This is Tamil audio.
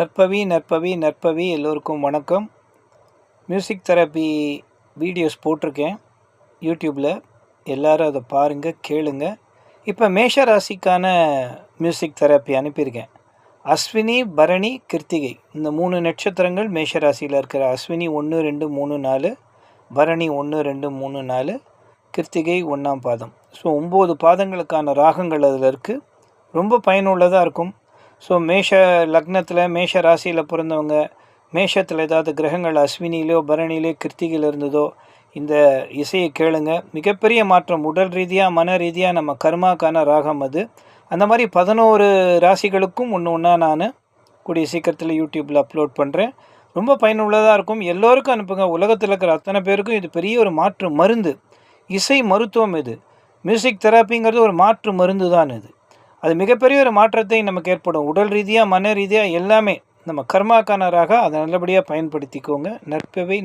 நற்பவி எல்லோருக்கும் வணக்கம். மியூசிக் தெரப்பி வீடியோஸ் போட்டிருக்கேன் யூடியூப்பில். எல்லோரும் அதை பாருங்கள், கேளுங்க. இப்போ மேஷ ராசிக்கான மியூசிக் தெரப்பி அனுப்பியிருக்கேன். அஸ்வினி, பரணி, கிருத்திகை இந்த 3 நட்சத்திரங்கள் மேஷ ராசியில் இருக்கிற அஸ்வினி 1 2 3 4, பரணி 1 2 3 4, கிருத்திகை 1ஆம் பாதம். ஸோ 9 பாதங்களுக்கான ராகங்கள் அதில் இருக்குது. ரொம்ப பயனுள்ளதாக இருக்கும். ஸோ மேஷ லக்னத்தில் மேஷ ராசியில் பிறந்தவங்க, மேஷத்தில் ஏதாவது கிரகங்கள் அஸ்வினியிலோ பரணியிலோ கிருத்திகையில் இருந்ததோ இந்த இசையை கேளுங்க. மிகப்பெரிய மாற்றம் உடல் ரீதியாக மன ரீதியாக நம்ம கர்மாக்கான ராகம் அது. அந்த மாதிரி 11 ராசிகளுக்கும் ஒன்று நான் கூடிய சீக்கிரத்தில் யூடியூப்பில் அப்லோட் பண்ணுறேன். ரொம்ப பயனுள்ளதாக இருக்கும். எல்லோருக்கும் அனுப்புங்க. உலகத்தில் இருக்கிற அத்தனை பேருக்கும் இது பெரிய ஒரு மாற்று மருந்து. இசை மருத்துவம் இது. மியூசிக் தெரப்பிங்கிறது ஒரு மாற்று மருந்து தான் இது. அது மிகப்பெரிய ஒரு மாற்றத்தை நமக்கு ஏற்படும். உடல் ரீதியாக மன ரீதியாக எல்லாமே நம்ம கர்மாக்கானராக அதை நல்லபடியாக பயன்படுத்திக்கோங்க. நற்பவி.